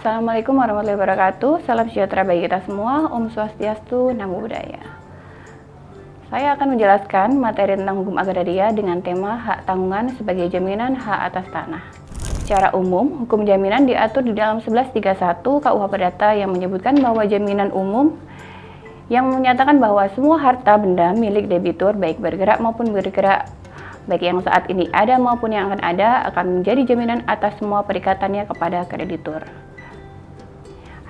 Assalamualaikum warahmatullahi wabarakatuh. Salam sejahtera bagi kita semua. Om Swastiastu, Namo Buddhaya. Saya akan menjelaskan materi tentang hukum agraria dengan tema hak tanggungan sebagai jaminan hak atas tanah. Secara umum, hukum jaminan diatur di dalam 1131 KUH Perdata yang menyebutkan bahwa jaminan umum yang menyatakan bahwa semua harta benda milik debitur baik bergerak maupun bergerak, baik yang saat ini ada maupun yang akan ada, akan menjadi jaminan atas semua perikatannya kepada kreditur.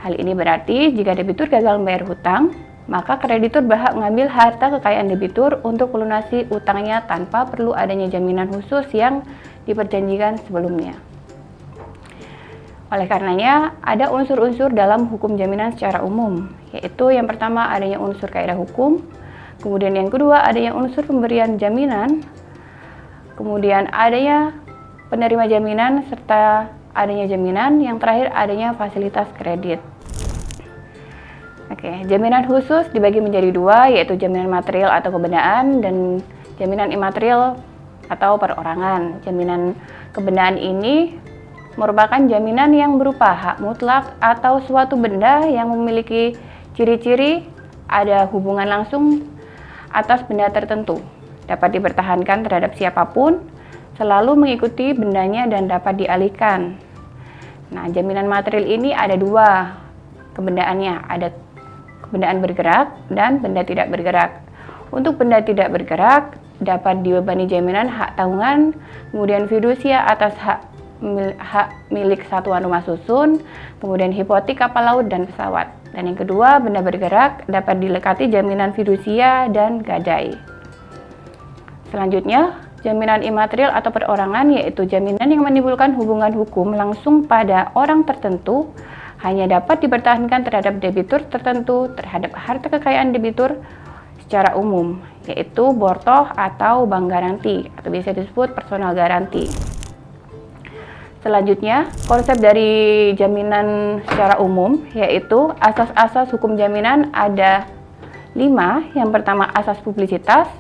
Hal ini berarti jika debitur gagal membayar hutang, maka kreditur berhak mengambil harta kekayaan debitur untuk melunasi utangnya tanpa perlu adanya jaminan khusus yang diperjanjikan sebelumnya. Oleh karenanya, ada unsur-unsur dalam hukum jaminan secara umum, yaitu yang pertama adanya unsur kaidah hukum, kemudian yang kedua adanya unsur pemberian jaminan, kemudian adanya penerima jaminan, serta adanya jaminan, yang terakhir adanya fasilitas kredit. Jaminan khusus dibagi menjadi dua, yaitu jaminan material atau kebendaan dan jaminan imaterial atau perorangan. Jaminan kebendaan ini merupakan jaminan yang berupa hak mutlak atau suatu benda yang memiliki ciri-ciri ada hubungan langsung atas benda tertentu, dapat dipertahankan terhadap siapapun, selalu mengikuti bendanya dan dapat dialihkan. Nah, jaminan material ini ada dua kebendaannya, ada kebendaan bergerak dan benda tidak bergerak. Untuk benda tidak bergerak dapat dibebani jaminan hak tanggungan, kemudian fidusia atas hak milik satuan rumah susun, kemudian hipotek kapal laut dan pesawat. Dan yang kedua, benda bergerak dapat dilekati jaminan fidusia dan gadai. Selanjutnya, jaminan imaterial atau perorangan, yaitu jaminan yang menimbulkan hubungan hukum langsung pada orang tertentu, hanya dapat dipertahankan terhadap debitur tertentu terhadap harta kekayaan debitur secara umum, yaitu bortoh atau bank garanti, atau bisa disebut personal garanti. Selanjutnya, konsep dari jaminan secara umum, yaitu asas-asas hukum jaminan ada 5. Yang pertama, asas publisitas,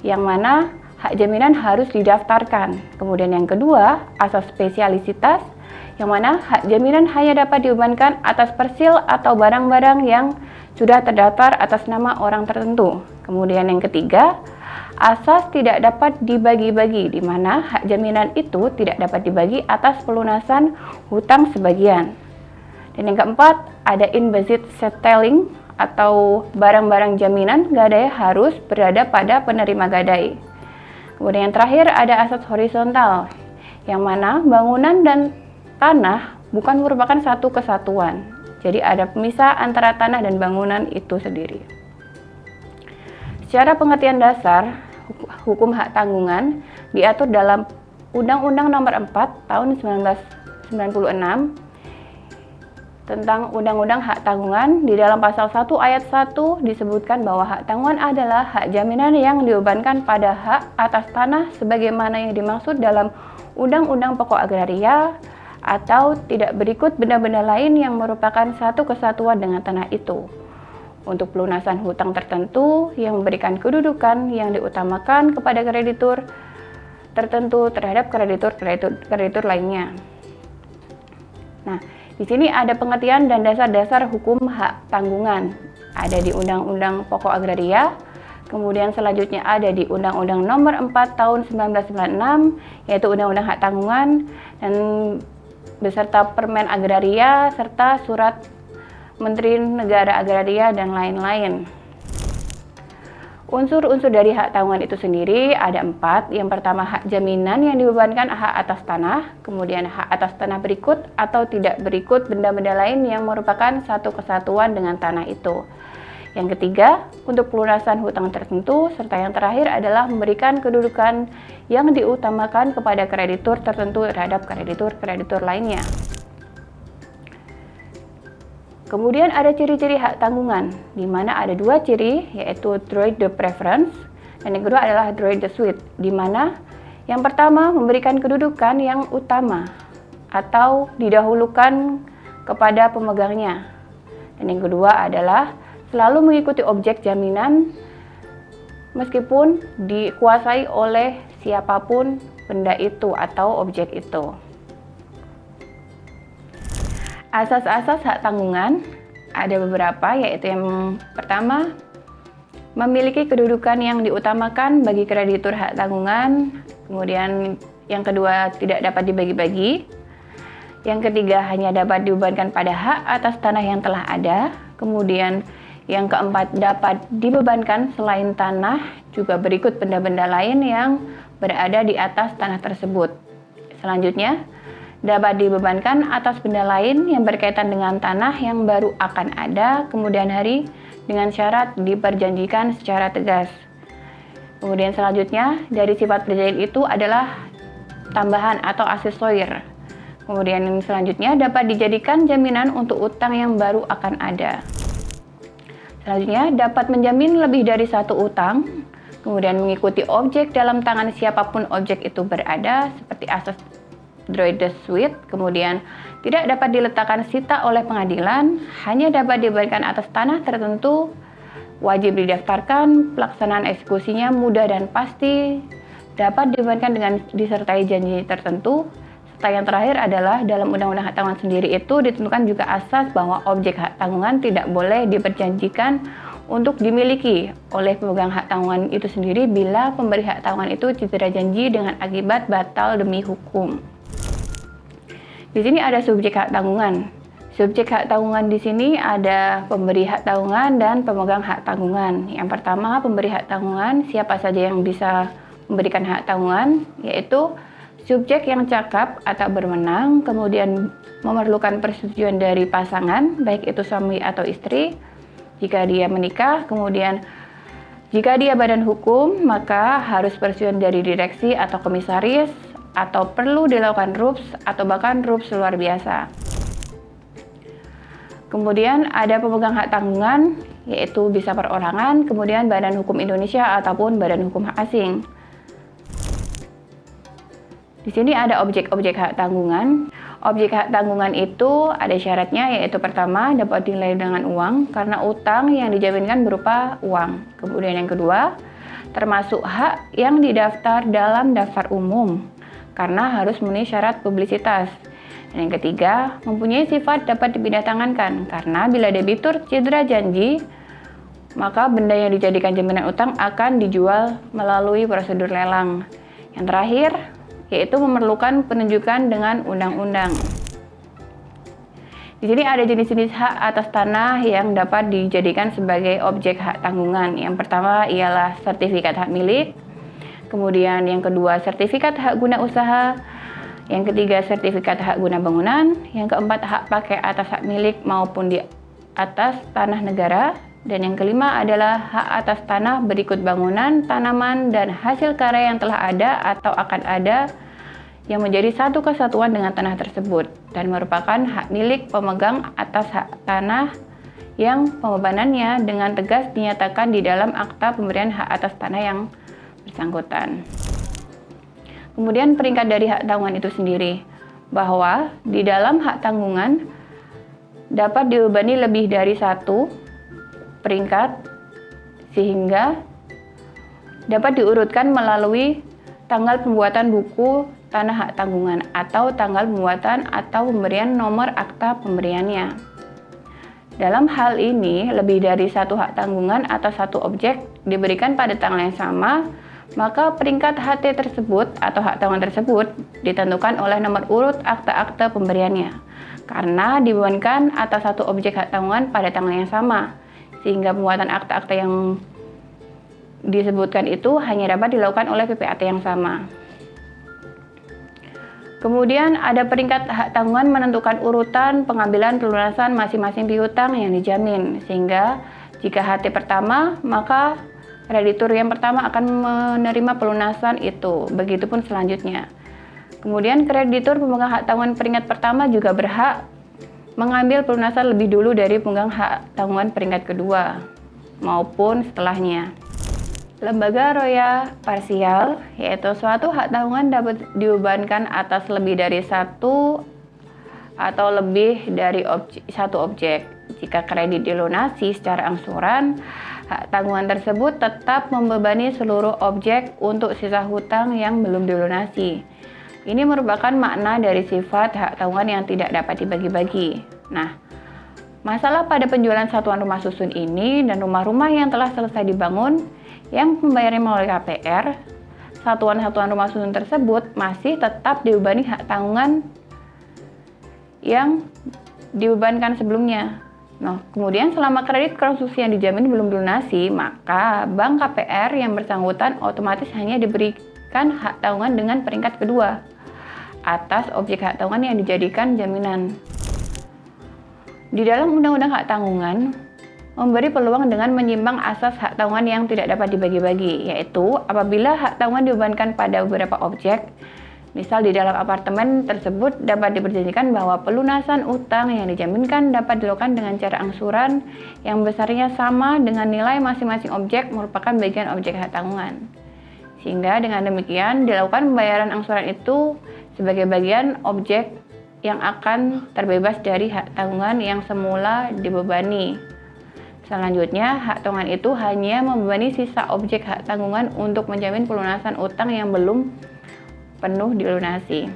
yang mana hak jaminan harus didaftarkan. Kemudian yang kedua, asas spesialisitas, yang mana hak jaminan hanya dapat dibebankan atas persil atau barang-barang yang sudah terdaftar atas nama orang tertentu. Kemudian yang ketiga, asas tidak dapat dibagi-bagi, di mana hak jaminan itu tidak dapat dibagi atas pelunasan hutang sebagian. Dan yang keempat, ada implicit settling atau barang-barang jaminan gadai harus berada pada penerima gadai. Kemudian yang terakhir ada asas horizontal, yang mana bangunan dan tanah bukan merupakan satu kesatuan. Jadi ada pemisah antara tanah dan bangunan itu sendiri. Secara pengertian dasar, hukum hak tanggungan diatur dalam Undang-Undang Nomor 4 Tahun 1996 tentang Undang-Undang Hak Tanggungan. Di dalam pasal 1 ayat 1 disebutkan bahwa hak tanggungan adalah hak jaminan yang dibebankan pada hak atas tanah sebagaimana yang dimaksud dalam Undang-Undang Pokok Agraria, atau tidak berikut benda-benda lain yang merupakan satu kesatuan dengan tanah itu, untuk pelunasan hutang tertentu yang memberikan kedudukan yang diutamakan kepada kreditur tertentu terhadap kreditur lainnya. Nah, di sini ada pengertian dan dasar-dasar hukum hak tanggungan. Ada di Undang-Undang Pokok Agraria, kemudian selanjutnya ada di Undang-Undang Nomor 4 Tahun 1996, yaitu Undang-Undang Hak Tanggungan, dan beserta Permen Agraria, serta Surat Menteri Negara Agraria, dan lain-lain. Unsur-unsur dari hak tanggungan itu sendiri ada 4. Yang pertama, hak jaminan yang dibebankan hak atas tanah, kemudian hak atas tanah berikut atau tidak berikut benda-benda lain yang merupakan satu kesatuan dengan tanah itu. Yang ketiga, untuk pelunasan hutang tertentu, serta yang terakhir adalah memberikan kedudukan yang diutamakan kepada kreditur tertentu terhadap kreditur lainnya. Kemudian ada ciri-ciri hak tanggungan, di mana ada 2 ciri, yaitu droit de préférence, dan yang kedua adalah droit de suite, di mana yang pertama memberikan kedudukan yang utama atau didahulukan kepada pemegangnya, dan yang kedua adalah selalu mengikuti objek jaminan meskipun dikuasai oleh siapapun benda itu atau objek itu. Asas-asas hak tanggungan ada beberapa, yaitu yang pertama, memiliki kedudukan yang diutamakan bagi kreditur hak tanggungan. Kemudian yang kedua, tidak dapat dibagi-bagi. Yang ketiga, hanya dapat dibebankan pada hak atas tanah yang telah ada. Kemudian yang keempat, dapat dibebankan selain tanah juga berikut benda-benda lain yang berada di atas tanah tersebut. Selanjutnya, dapat dibebankan atas benda lain yang berkaitan dengan tanah yang baru akan ada kemudian hari dengan syarat diperjanjikan secara tegas. Kemudian selanjutnya, dari sifat perjanjian itu adalah tambahan atau aksesorir. Kemudian yang selanjutnya, dapat dijadikan jaminan untuk utang yang baru akan ada. Selanjutnya, dapat menjamin lebih dari satu utang, kemudian mengikuti objek dalam tangan siapapun objek itu berada, seperti asas droit de suite. Kemudian tidak dapat diletakkan sita oleh pengadilan, hanya dapat diberikan atas tanah tertentu, wajib didaftarkan, pelaksanaan eksekusinya mudah dan pasti, dapat diberikan dengan disertai janji tertentu. Serta yang terakhir adalah dalam Undang-Undang Hak Tanggungan sendiri itu ditentukan juga asas bahwa objek hak tanggungan tidak boleh diperjanjikan untuk dimiliki oleh pemegang hak tanggungan itu sendiri bila pemberi hak tanggungan itu cedera janji dengan akibat batal demi hukum. Di sini ada subjek hak tanggungan. Subjek hak tanggungan di sini ada pemberi hak tanggungan dan pemegang hak tanggungan. Yang pertama, pemberi hak tanggungan, siapa saja yang bisa memberikan hak tanggungan, yaitu subjek yang cakap atau berwenang, kemudian memerlukan persetujuan dari pasangan, baik itu suami atau istri, jika dia menikah. Kemudian jika dia badan hukum, maka harus persetujuan dari direksi atau komisaris, atau perlu dilakukan RUPS atau bahkan RUPS luar biasa. Kemudian ada pemegang hak tanggungan, yaitu bisa perorangan, kemudian Badan Hukum Indonesia ataupun Badan Hukum Hak Asing. Di sini ada objek-objek hak tanggungan. Objek hak tanggungan itu ada syaratnya, yaitu pertama, dapat dinilai dengan uang karena utang yang dijaminkan berupa uang. Kemudian yang kedua, termasuk hak yang didaftar dalam daftar umum karena harus memenuhi syarat publisitas. Dan yang ketiga, mempunyai sifat dapat dipindahtangankan karena bila debitur cedera janji, maka benda yang dijadikan jaminan utang akan dijual melalui prosedur lelang. Yang terakhir, yaitu memerlukan penunjukan dengan undang-undang. Di sini ada jenis-jenis hak atas tanah yang dapat dijadikan sebagai objek hak tanggungan. Yang pertama ialah sertifikat hak milik. Kemudian yang kedua, sertifikat hak guna usaha. Yang ketiga, sertifikat hak guna bangunan. Yang keempat, hak pakai atas hak milik maupun di atas tanah negara. Dan yang kelima adalah hak atas tanah berikut bangunan, tanaman, dan hasil karya yang telah ada atau akan ada yang menjadi satu kesatuan dengan tanah tersebut dan merupakan hak milik pemegang atas hak tanah yang pembebanannya dengan tegas dinyatakan di dalam akta pemberian hak atas tanah yang bersangkutan. Kemudian peringkat dari hak tanggungan itu sendiri, bahwa di dalam hak tanggungan dapat dibebani lebih dari satu peringkat sehingga dapat diurutkan melalui tanggal pembuatan buku tanah hak tanggungan atau tanggal pembuatan atau pemberian nomor akta pemberiannya. Dalam hal ini, lebih dari satu hak tanggungan atau satu objek diberikan pada tanggal yang sama, maka peringkat HT tersebut atau hak tanggungan tersebut ditentukan oleh nomor urut akta-akta pemberiannya karena dibebankan atas satu objek hak tanggungan pada tanggal yang sama, sehingga pembuatan akta-akta yang disebutkan itu hanya dapat dilakukan oleh PPAT yang sama. Kemudian ada peringkat hak tanggungan menentukan urutan pengambilan pelunasan masing-masing piutang yang dijamin, sehingga jika HT pertama, maka kreditur yang pertama akan menerima pelunasan itu, begitupun selanjutnya. Kemudian kreditur pemegang hak tanggungan peringkat pertama juga berhak mengambil pelunasan lebih dulu dari pemegang hak tanggungan peringkat kedua maupun setelahnya. Lembaga roya parsial, yaitu suatu hak tanggungan dapat dibebankan atas lebih dari satu atau lebih dari satu objek. Jika kredit dilunasi secara angsuran, hak tanggungan tersebut tetap membebani seluruh objek untuk sisa hutang yang belum dilunasi. Ini merupakan makna dari sifat hak tanggungan yang tidak dapat dibagi-bagi. Nah, masalah pada penjualan satuan rumah susun ini dan rumah-rumah yang telah selesai dibangun yang pembayarannya melalui KPR, satuan-satuan rumah susun tersebut masih tetap dibebani hak tanggungan yang dibebankan sebelumnya. Nah, kemudian selama kredit konstruksi yang dijamin belum dilunasi, maka bank KPR yang bersangkutan otomatis hanya diberikan hak tanggungan dengan peringkat kedua atas objek hak tanggungan yang dijadikan jaminan. Di dalam Undang-Undang Hak Tanggungan memberi peluang dengan menyimbang asas hak tanggungan yang tidak dapat dibagi-bagi, yaitu apabila hak tanggungan dibebankan pada beberapa objek. Misal di dalam apartemen tersebut dapat diperjanjikan bahwa pelunasan utang yang dijaminkan dapat dilakukan dengan cara angsuran yang besarnya sama dengan nilai masing-masing objek merupakan bagian objek hak tanggungan. Sehingga dengan demikian dilakukan pembayaran angsuran itu sebagai bagian objek yang akan terbebas dari hak tanggungan yang semula dibebani. Selanjutnya, hak tanggungan itu hanya membebani sisa objek hak tanggungan untuk menjamin pelunasan utang yang belum penuh dilunasi.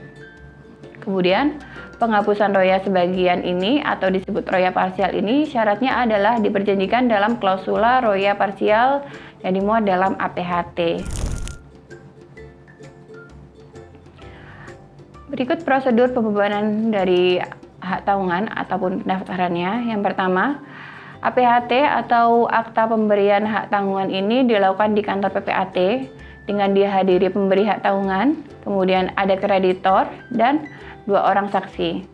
Kemudian, penghapusan roya sebagian ini atau disebut roya parsial ini syaratnya adalah diperjanjikan dalam klausula roya parsial yang dimuat dalam APHT. Berikut prosedur pembebanan dari hak tanggungan ataupun pendaftarannya. Yang pertama, APHT atau Akta Pemberian Hak Tanggungan ini dilakukan di kantor PPAT dengan dihadiri pemberi hak tanggungan, kemudian ada kreditor, dan 2 orang saksi.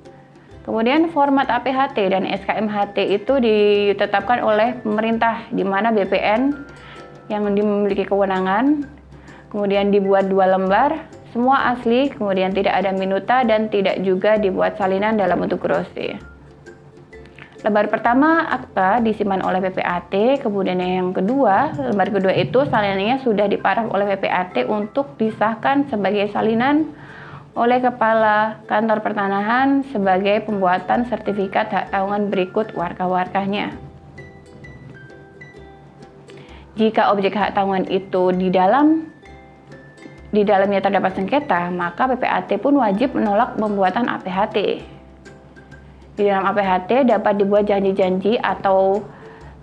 Kemudian format APHT dan SKMHT itu ditetapkan oleh pemerintah, di mana BPN yang memiliki kewenangan, kemudian dibuat 2 lembar, semua asli, kemudian tidak ada minuta dan tidak juga dibuat salinan dalam bentuk grosse. Lembar pertama akta disimpan oleh PPAT, kemudian yang kedua, lembar kedua itu salinannya sudah diparaf oleh PPAT untuk disahkan sebagai salinan oleh Kepala Kantor Pertanahan sebagai pembuatan sertifikat hak tanggungan berikut warka-warkanya. Jika objek hak tanggungan itu di dalamnya terdapat sengketa, maka PPAT pun wajib menolak pembuatan APHT. Di dalam APHT dapat dibuat janji-janji atau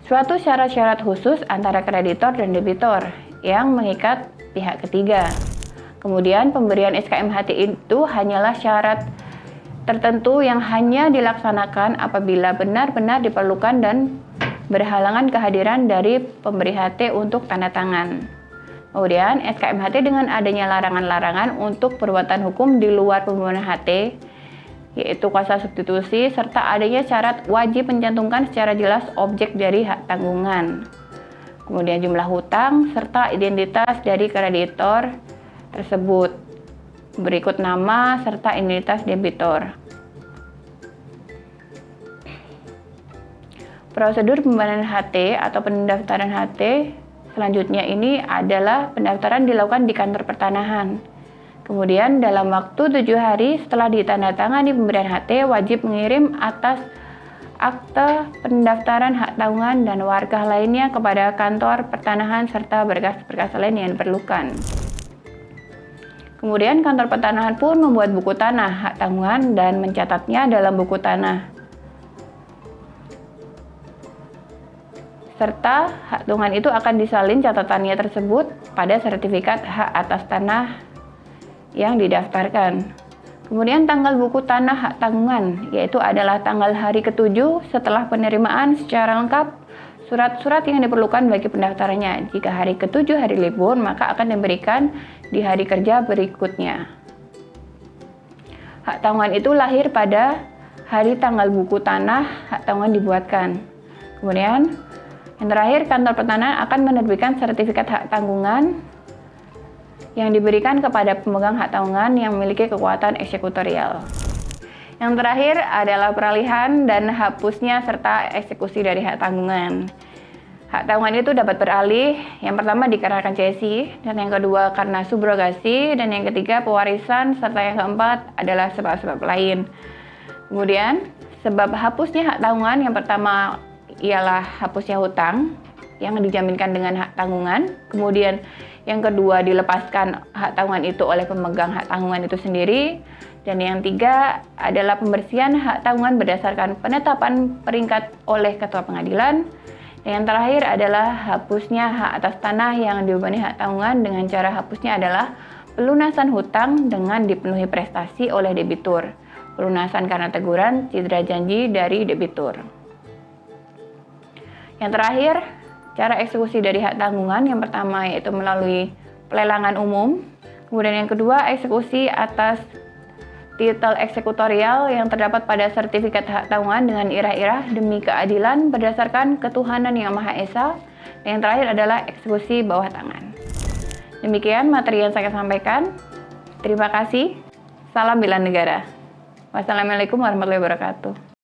suatu syarat-syarat khusus antara kreditor dan debitor yang mengikat pihak ketiga. Kemudian pemberian SKMHT itu hanyalah syarat tertentu yang hanya dilaksanakan apabila benar-benar diperlukan dan berhalangan kehadiran dari pemberi HT untuk tanda tangan. Kemudian SKMHT dengan adanya larangan-larangan untuk perbuatan hukum di luar pembuatan HT, yaitu kuasa substitusi, serta adanya syarat wajib mencantumkan secara jelas objek dari hak tanggungan. Kemudian jumlah hutang, serta identitas dari kreditor tersebut. Berikut nama, serta identitas debitor. Prosedur pembayaran HT atau pendaftaran HT selanjutnya ini adalah pendaftaran dilakukan di kantor pertanahan. Kemudian dalam waktu 7 hari setelah ditandatangani pemberian HT wajib mengirim atas akte pendaftaran hak tanggungan dan warga lainnya kepada kantor pertanahan serta berkas-berkas lain yang diperlukan. Kemudian kantor pertanahan pun membuat buku tanah hak tanggungan dan mencatatnya dalam buku tanah. Serta hak tanggungan itu akan disalin catatannya tersebut pada sertifikat hak atas tanah yang didaftarkan. Kemudian tanggal buku tanah hak tanggungan, yaitu adalah tanggal hari ke-7 setelah penerimaan secara lengkap surat-surat yang diperlukan bagi pendaftarannya. Jika hari ke-7 hari libur, maka akan diberikan di hari kerja berikutnya. Hak tanggungan itu lahir pada hari tanggal buku tanah hak tanggungan dibuatkan. Kemudian yang terakhir, kantor pertanahan akan menerbitkan sertifikat hak tanggungan yang diberikan kepada pemegang hak tanggungan yang memiliki kekuatan eksekutorial. Yang terakhir adalah peralihan dan hapusnya serta eksekusi dari hak tanggungan. Hak tanggungan itu dapat beralih, yang pertama dikarenakan cesi, dan yang kedua karena subrogasi, dan yang ketiga pewarisan, serta yang keempat adalah sebab-sebab lain. Kemudian, sebab hapusnya hak tanggungan yang pertama ialah hapusnya hutang yang dijaminkan dengan hak tanggungan. Kemudian yang kedua dilepaskan hak tanggungan itu oleh pemegang hak tanggungan itu sendiri. Dan yang ketiga adalah pembersihan hak tanggungan berdasarkan penetapan peringkat oleh Ketua Pengadilan. Dan yang terakhir adalah hapusnya hak atas tanah yang dibebani hak tanggungan. Dengan cara hapusnya adalah pelunasan hutang dengan dipenuhi prestasi oleh debitur, pelunasan karena teguran, cedera janji dari debitur. Yang terakhir, cara eksekusi dari hak tanggungan. Yang pertama yaitu melalui pelelangan umum. Kemudian yang kedua, eksekusi atas titel eksekutorial yang terdapat pada sertifikat hak tanggungan dengan irah-irah demi keadilan berdasarkan ketuhanan yang Maha Esa. Dan yang terakhir adalah eksekusi bawah tangan. Demikian materi yang saya sampaikan. Terima kasih. Salam bela negara. Wassalamualaikum warahmatullahi wabarakatuh.